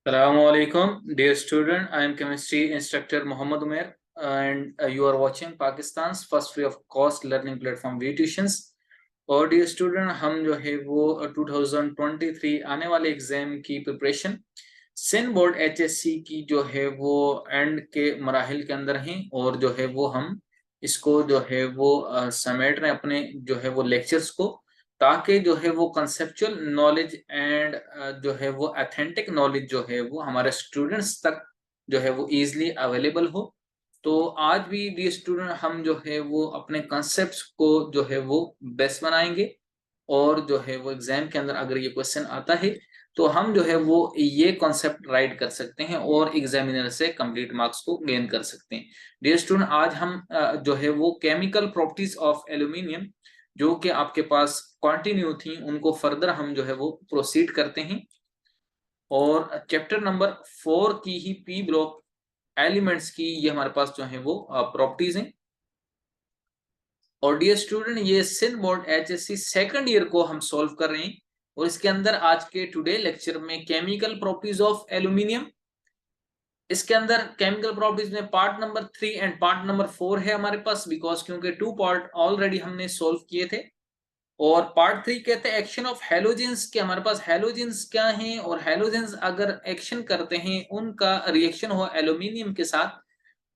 Assalamualaikum, dear student. I am chemistry instructor Muhammad Umair, and you are watching Pakistan's first free of cost learning platform V Tuitions. और dear student, हम जो है वो 2023 आने वाले exam की preparation Sindh board HSC की जो है वो एंड के मराहिल के अंदर हैं, और जो है वो हम इसको जो है वो समेट रहे हैं अपने जो है वो लेक्चर्स को, ताकि जो है वो कंसेप्चुअल नॉलेज एंड जो है वो ऑथेंटिक नॉलेज जो है वो हमारे स्टूडेंट्स तक जो है वो इजीली अवेलेबल हो। तो आज भी डी स्टूडेंट हम जो है वो अपने कॉन्सेप्ट्स को जो है वो बेस्ट बनाएंगे, और जो है वो एग्जाम के अंदर अगर ये क्वेश्चन आता है तो हम जो है वो ये कॉन्सेप्ट राइट कर सकते हैं और एग्जामिनर से कंप्लीट मार्क्स को गेन कर सकते हैं। डियर स्टूडेंट, आज हम जो है वो केमिकल प्रॉपर्टीज ऑफ एल्यूमिनियम जो कि आपके पास कंटिन्यू थी, उनको फर्दर हम जो है वो प्रोसीड करते हैं। और चैप्टर नंबर 4 की ही पी ब्लॉक एलिमेंट्स की ये हमारे पास जो है वो प्रॉपर्टीज हैं। और डियर स्टूडेंट, ये Sindh board HSC second year को हम सॉल्व कर रहे हैं, और इसके अंदर आज के टुडे लेक्चर में केमिकल प्रॉपर्टीज ऑफ एल्यूमिनियम, इसके अंदर केमिकल प्रॉपर्टीज में part number 3 and part number 4 है हमारे पास, बिकॉज क्योंकि 2 पार्ट ऑलरेडी हमने सॉल्व किए थे। और पार्ट 3 कहते हैं एक्शन ऑफ हेलोजेंस, के हमारे पास हेलोजेंस क्या हैं, और हेलोजेंस अगर एक्शन करते हैं उनका रिएक्शन हो एल्यूमिनियम के साथ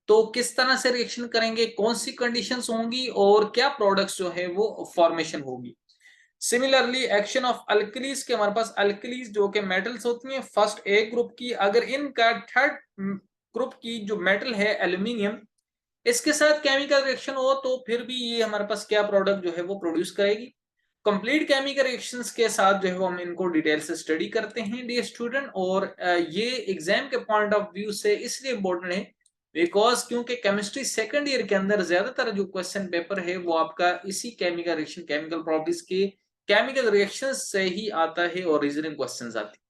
तो किस तरह से रिएक्शन करेंगे, कौन सी कंडीशंस होंगी, और क्या प्रोडक्ट्स जो है वो फॉर्मेशन होगी। सिमिलरली एक्शन ऑफ अल्कलीज, के हमारे पास अल्कलीज जो कि मेटल्स होती हैं फर्स्ट ए ग्रुप की, अगर इनका थर्ड ग्रुप की जो मेटल है एल्यूमिनियम, इसके साथ केमिकल रिएक्शन हो तो फिर भी ये हमारे पास क्या प्रोडक्ट जो है वो प्रोड्यूस करेगी। कंप्लीट केमिकल रिएक्शंस के साथ जो है वो हम इनको डिटेल से स्टडी करते हैं डियर स्टूडेंट। और ये एग्जाम के पॉइंट ऑफ व्यू से इसलिए इम्पोर्टेंट है बिकॉज क्योंकि केमिस्ट्री सेकंड ईयर के अंदर ज्यादातर जो क्वेश्चन पेपर है वो आपका इसी केमिकल रिएक्शन, केमिकल प्रॉपर्टीज के केमिकल रिएक्शंस से ही आता है और रीजनिंग क्वेश्चंस आते हैं।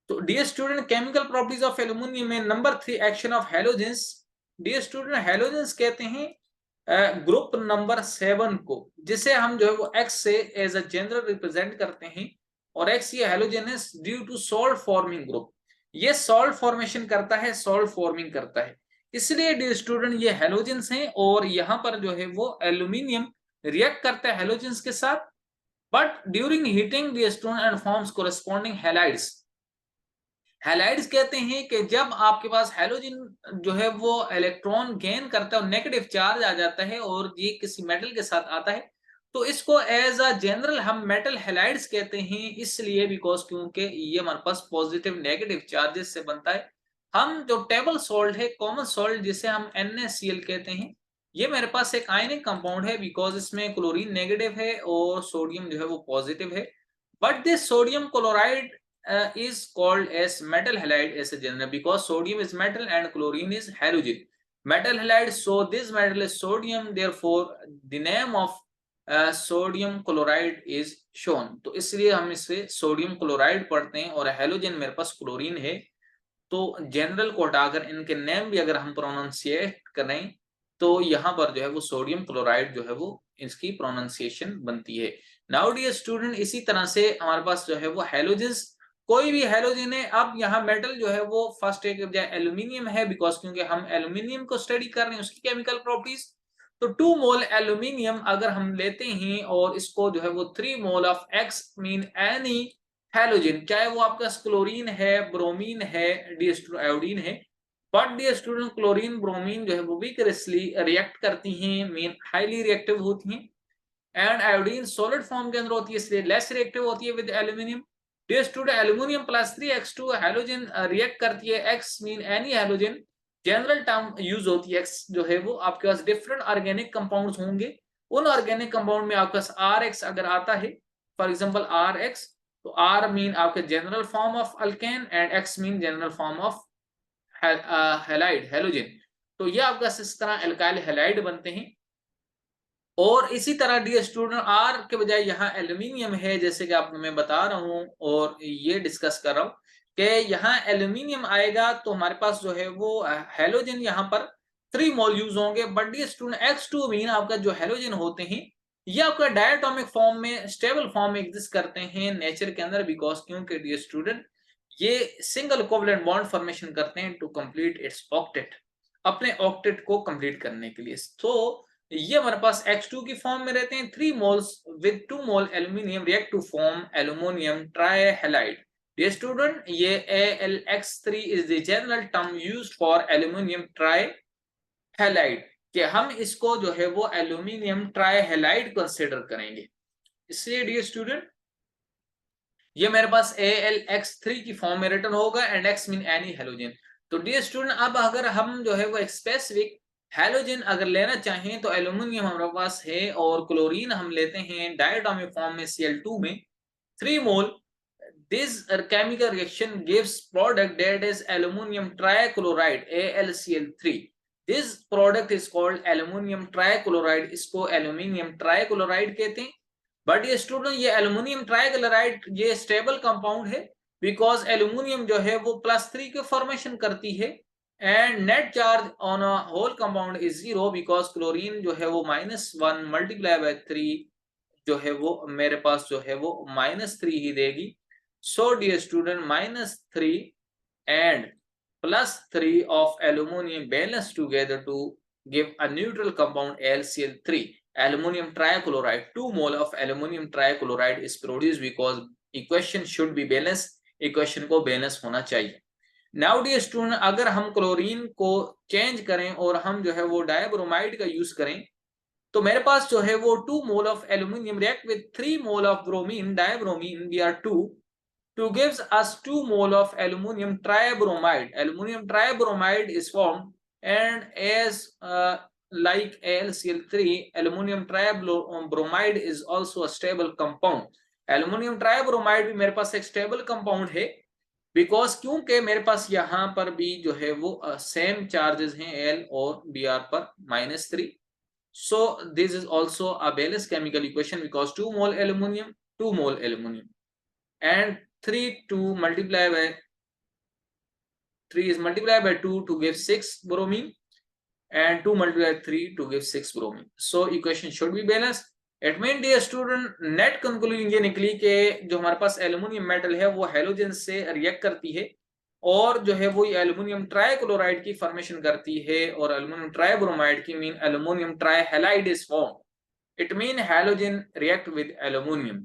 तो dear student, chemical properties of aluminium में number 3 action of halogens. Dear student, halogens कहते हैं ग्रुप नंबर 7 को, जिसे हम जो है वो एक्स से एज अ जनरल रिप्रेजेंट करते हैं, और एक्स ये halogens due to salt forming group, ये सॉल्ट फॉर्मेशन करता है, सॉल्ट फॉर्मिंग करता है, इसलिए डियर स्टूडेंट ये हेलोजेंस हैं। और यहाँ पर जो है वो एल्यूमिनियम रिएक्ट करता है हेलोजेंस के साथ, but during heating dear student and forms corresponding halides. Halides कहते हैं कि जब आपके पास हैलोजन जो है वो इलेक्ट्रॉन गेन करता है, नेगेटिव चार्ज आ जाता है और ये किसी मेटल के साथ आता है, तो इसको एज अ जनरल हम मेटल हैलाइड्स कहते हैं, इसलिए बिकॉज क्योंकि ये हमारे पास पॉजिटिव नेगेटिव चार्जेस से बनता है। हम जो टेबल सॉल्ट है, कॉमन सॉल्ट जिसे हम NaCl कहते हैं, ये मेरे पास एक आयनिक कंपाउंड है बिकॉज इसमें क्लोरीन नेगेटिव है और सोडियम जो है वो पॉजिटिव है। But this sodium chloride is called as metal halide as a general because sodium is metal and chlorine is halogen. Metal halide, so this metal is sodium, therefore the name of sodium chloride is shown. तो इसलिए हम इसे sodium chloride पढ़ते हैं, और halogen मेरे पास chlorine है, तो जनरल को हटाकर इनके नेम भी अगर हम प्रोनाउंसिएट करें तो यहाँ पर जो है वो सोडियम क्लोराइड जो है वो इसकी प्रोनाउंसिएशन बनती है। नाउ डियर स्टूडेंट, इसी तरह से हमारे पास जो है वो हेलोजेंस, कोई भी हेलोजन है, अब यहाँ मेटल जो है वो फर्स्ट एक बजाय एल्यूमिनियम है बिकॉज क्योंकि हम एल्यूमिनियम को स्टडी कर रहे हैं उसकी केमिकल प्रॉपर्टीज। तो 2 मोल एल्यूमिनियम अगर हम लेते हैं और इसको जो है वो 3 mole of X mean any halogen, चाहे वो आपका क्लोरीन है, ब्रोमीन है, आयोडीन है, but dear student chlorine bromine जो है वो विगरसली रिएक्ट करती हैं, मीन हाईली रिएक्टिव होती हैं, एंड आयोडीन सॉलिड फॉर्म के अंदर होती है इसलिए लेस रिएक्टिव होती है with aluminium. Dear student, aluminium plus 3x2 halogen react करती है, X mean any halogen, general term use होती है एक्स जो है वो, आपके पास डिफरेंट ऑर्गेनिक कंपाउंड्स होंगे, उन ऑर्गेनिक कंपाउंड में आपके पास RX अगर आता है, फॉर एग्जांपल RX, तो R मीन आपके general form of alkane and X mean general form of halide halogen, तो ये आपका इस तरह एल्काइल हैलाइड बनते हैं। और इसी तरह डियर स्टूडेंट, आर के बजाय यहाँ एल्यूमिनियम है, जैसे कि आपको मैं बता रहा हूँ और ये डिस्कस कर रहा हूँ कि यहाँ एल्यूमिनियम आएगा तो हमारे पास जो है वो हेलोजन यहाँ पर 3 मोल यूज होंगे, but dear student X2 mean आपका जो हेलोजन होते हैं ये आपका डायटोमिक फॉर्म में, स्टेबल फॉर्म में एग्जिस्ट करते हैं नेचर के अंदर, बिकॉज क्योंकि डियर स्टूडेंट ये सिंगल कोवलेंट बॉन्ड फॉर्मेशन करते हैं टू कंप्लीट इट्स ऑक्टेट, अपने ऑक्टेट को कंप्लीट करने के लिए। तो ये हमारे पास H2 की फॉर्म में रहते हैं। 3 moles with 2 mole aluminium react to form aluminium trihalide. Dear student, ये AlX3 is the general term used for aluminium trihalide, कि हम इसको जो है वो एल्यूमिनियम ट्राइहैलाइड कंसिडर करेंगे। इसलिए डियर स्टूडेंट, ये मेरे पास AlX3 की फॉर्म में रिटर्न होगा and X mean any halogen. तो डियर स्टूडेंट, अब अगर हम जो है वो एक स्पेसिफिक हेलोजन अगर लेना चाहें तो एल्यूमिनियम हमारे पास है और क्लोरीन हम लेते हैं डायटोमिक फॉर्म में Cl2 में 3 मोल। This chemical reaction gives product that is aluminum trichloride AlCl3. This product is called aluminum trichloride, इसको aluminium trichloride कहते हैं। बट ये स्टूडेंट, ये एल्यूमिनियम ट्राइक्लोराइड ये स्टेबल कंपाउंड है, बिकॉज एल्यूमिनियम जो है वो +3 के फॉर्मेशन करती है and net charge on a whole compound is 0, because chlorine जो है वो -1 मल्टीप्लाई बाय 3 जो है वो मेरे पास जो है वो -3 ही देगी। So dear student, -3 and +3 of aluminum balance together to give a neutral compound AlCl3, aluminum trichloride. 2 mole of aluminum trichloride is produced because equation should be balanced, equation को बैलेंस होना चाहिए। नाउ डियर स्टूडेंट, अगर हम chlorine को change करें और हम जो है वो डायब्रोमाइड का यूज करें, तो मेरे पास जो है वो 2 mole of aluminium react with 3 mole of bromine dibromine, Br2 gives us 2 mole of aluminum tribromide. Aluminum tribromide is formed, and as like AlCl3, aluminum tribromide is also a stable compound. Aluminum tribromide भी मेरे पास एक stable compound है, because क्योंकि मेरे पास यहाँ पर भी जो है वो सेम चार्जेस हैं L और Br पर -3। So this is also a balanced chemical equation because 2 mole aluminum, 2 mole aluminum, and 3 to multiply by 3 is multiplied by 2 to give 6 bromine, and 2 multiplied by 3 to give 6 bromine. So equation should be balanced. It means dear student, net conclusion ये निकली कि जो हमारे पास aluminium metal है वो halogen से react करती है और जो है वो एल्यूमिनियम ट्राइक्लोराइड की फॉर्मेशन करती है, और एल्यूमिनियम ट्राइब्रोमाइड की mean aluminium trihalide is form. It mean halogen react with aluminium.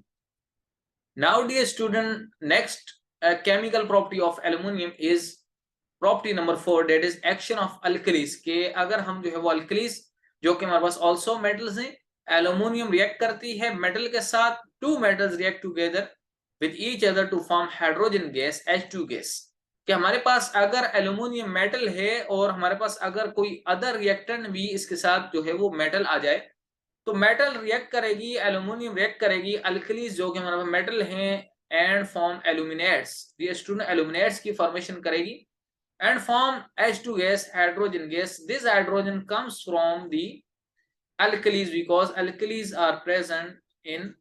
Now dear student, next chemical property of aluminium is property number 4, that is action of alkalis। के अगर हम जो है वो alkalis जो कि हमारे पास also metals हैं, aluminium react करती है metal के साथ, 2 metals react together with each other to form hydrogen gas H2 gas। कि हमारे पास अगर aluminium metal है और हमारे पास अगर कोई other reactant भी इसके साथ जो है वो metal आ जाए, तो मेटल रिएक्ट करेगी, एल्यूमिनियम रिएक्ट करेगी, अल्कलीज जो कि हमारे मेटल हैं एंड फॉर्म एल्यूमिनेट्स। ये स्टूडेंट एल्यूमिनेट्स की फॉर्मेशन करेगी and form H2 gas, hydrogen gas. This hydrogen comes from the alkalis because alkalis are present in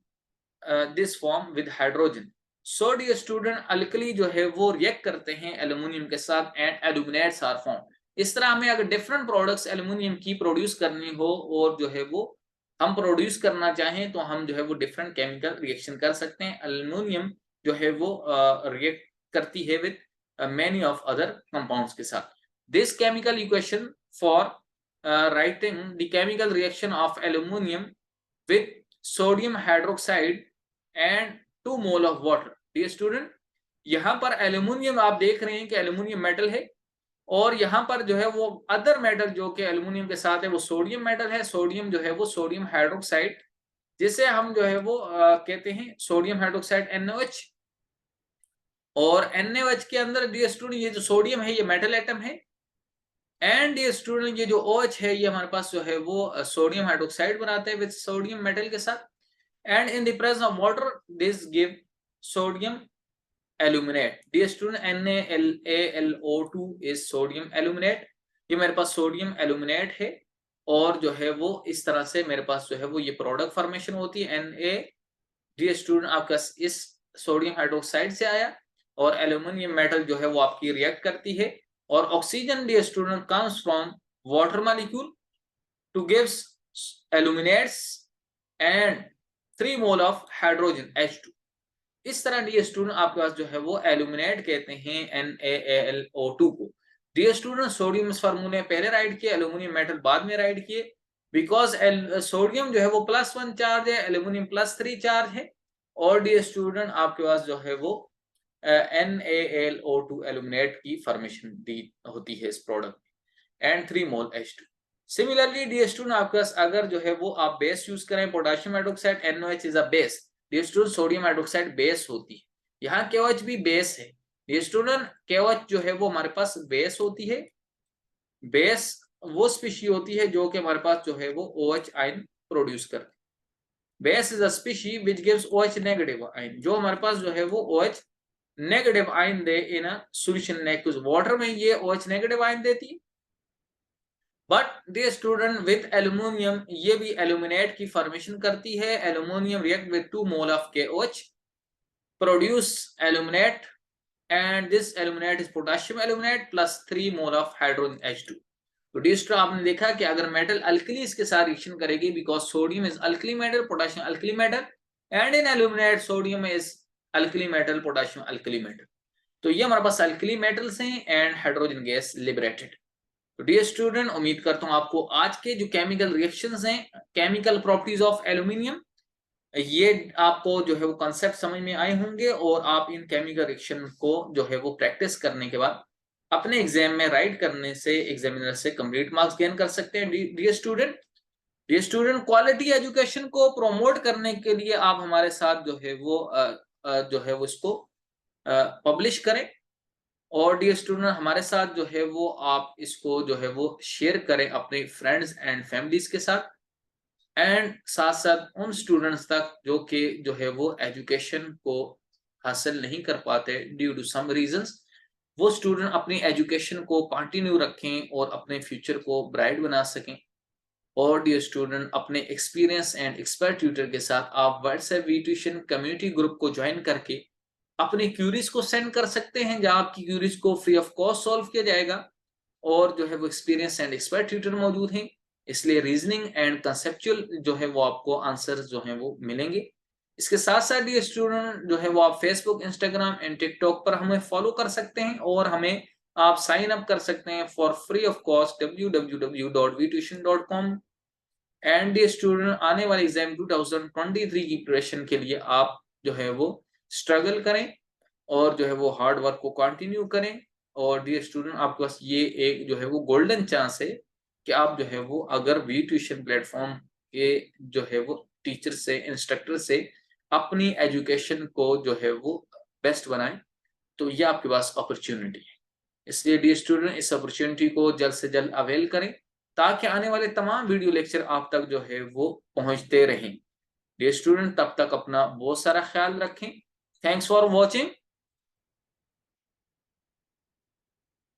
this form with hydrogen. So dear student, alkali जो है वो रिएक्ट करते हैं aluminium के साथ एंड एल्यूमिनेट्स आर फॉर्म। इस तरह हमें अगर डिफरेंट प्रोडक्ट्स एल्यूमिनियम की प्रोड्यूस करनी हो और जो है वो हम प्रोड्यूस करना चाहें तो हम जो है वो डिफरेंट केमिकल रिएक्शन कर सकते हैं। एल्युमिनियम जो है वो रिएक्ट करती है with many of other compounds के साथ। This chemical equation for writing the chemical reaction of aluminium with sodium hydroxide and 2 mole of water। Dear student, यहाँ पर एल्यूमिनियम आप देख रहे हैं कि एल्यूमिनियम मेटल है और यहाँ पर जो है वो अदर मेटल जो कि एल्यूमिनियम के साथ है वो सोडियम मेटल है। सोडियम जो है वो सोडियम हाइड्रोक्साइड, जिसे हम जो है वो कहते हैं सोडियम हाइड्रोक्साइड NaOH। और NaOH के अंदर डियर स्टूडेंट ये जो सोडियम है ये मेटल एटम है एंड डियर स्टूडेंट ये जो OH है ये हमारे पास जो है वो सोडियम हाइड्रोक्साइड बनाते हैं विद सोडियम मेटल के साथ and in the presence of water this give sodium aluminate. Dear student, NaLaLO2 is sodium aluminate. ये मेरे पास सोडियम एल्यूमिनेट है और जो है वो इस तरह से मेरे पास जो है वो ये प्रोडक्ट फॉर्मेशन होती है Na। डियर स्टूडेंट, आपका इस सोडियम हाइड्रोक्साइड से आया और एल्यूमिनियम मेटल जो है वो आपकी रिएक्ट करती है और oxygen dear student comes from water molecule to gives aluminates and 3 mole of hydrogen H2। इस तरह डियर स्टूडेंट आपके पास जो है वो एल्यूमिनेट कहते हैं NaAlO2 को। डियर स्टूडेंट सोडियम फार्मूले पहले राइट किए, एल्यूमिनियम मेटल बाद में राइट किए, बिकॉज सोडियम जो है वो +1 चार्ज है, एल्यूमिनियम +3 चार्ज है। और डियर स्टूडेंट आपके पास जो है वो NaAlO2 एल्यूमिनेट की फॉर्मेशन दी होती है इस प्रोडक्ट में, and 3 mole H2। Similarly dear student आपके पास अगर जो है वो आप बेस यूज करें, potassium hydroxide NaOH is a base. Dear student sodium hydroxide base होती है, यहाँ KOH भी बेस है। डियर स्टूडेंट KOH जो है वो हमारे पास बेस होती है। बेस वो स्पीशी होती है जो कि हमारे पास जो है वो OH आयन प्रोड्यूस करती है। Base is a species which gives OH negative ion, जो हमारे पास जो है वो OH नेगेटिव आयन दे in a solution like water में, ये OH नेगेटिव आयन देती है। But dear student with aluminium ये भी एल्यूमिनेट की फॉर्मेशन करती है। Aluminium react with 2 mole of KOH produce aluminate, and this aluminate is potassium aluminate plus 3 mole of hydrogen H2। तो डियर स्टूडेंट आपने देखा कि अगर मेटल अल्कली इसके साथ रिएक्शन करेगी, because sodium is alkali metal, potassium alkali metal, and in aluminate sodium is alkali metal, potassium alkali metal. तो ये हमारे पास अल्कली मेटल्स हैं एंड हाइड्रोजन गैस लिबरेटेड। तो डियर स्टूडेंट उम्मीद करता हूं आपको आज के जो केमिकल रिएक्शंस हैं, केमिकल प्रॉपर्टीज ऑफ एल्यूमिनियम, ये आपको जो है वो कॉन्सेप्ट समझ में आए होंगे, और आप इन केमिकल रिएक्शन को जो है वो प्रैक्टिस करने के बाद अपने एग्जाम में राइट करने से एग्जामिनर से कंप्लीट मार्क्स गेन कर सकते हैं। डियर स्टूडेंट क्वालिटी एजुकेशन को प्रमोट करने के लिए आप हमारे साथ जो है वो इसको पब्लिश करें, और डियर स्टूडेंट हमारे साथ जो है वो आप इसको जो है वो शेयर करें अपने फ्रेंड्स एंड फैमिलीज के साथ, एंड साथ साथ उन स्टूडेंट्स तक जो कि जो है वो एजुकेशन को हासिल नहीं कर पाते ड्यू टू सम रीजंस, वो स्टूडेंट अपनी एजुकेशन को कंटिन्यू रखें और अपने फ्यूचर को ब्राइट बना सकें। और डियर स्टूडेंट अपने एक्सपीरियंस एंड एक्सपर्ट ट्यूटर के साथ आप WhatsApp we tuition community group को ज्वाइन करके अपनी क्यूरीज को सेंड कर सकते हैं, जहां आपकी क्यूरीज को फ्री ऑफ कॉस्ट सॉल्व किया जाएगा, और जो है वो एक्सपीरियंस एंड एक्सपर्ट ट्यूटर मौजूद हैं, इसलिए रीजनिंग एंड कंसेप्चुअल जो है वो आपको आंसर जो है वो मिलेंगे। इसके साथ साथ ये स्टूडेंट जो है वो आप फेसबुक, इंस्टाग्राम एंड टिकटॉक पर हमें फॉलो कर सकते हैं, और हमें आप साइन अप कर सकते हैं for free of cost www.vtuition.com। And ये स्टूडेंट आने वाले एग्जाम 2023 की प्रिपरेशन के लिए आप जो है वो स्ट्रगल करें, और जो है वो हार्ड वर्क को कंटिन्यू करें। और डियर स्टूडेंट आपके पास ये एक जो है वो गोल्डन चांस है कि आप जो है वो अगर वी ट्यूशन प्लेटफॉर्म के जो है वो टीचर से, इंस्ट्रक्टर से अपनी एजुकेशन को जो है वो बेस्ट बनाएं, तो ये आपके पास अपॉर्चुनिटी है। इसलिए डियर स्टूडेंट इस अपॉर्चुनिटी को जल्द से जल्द अवेल करें, ताकि आने वाले तमाम वीडियो लेक्चर आप तक जो है वो पहुंचते रहें। डियर स्टूडेंट तब तक अपना बहुत सारा ख्याल रखें। Thanks for watching.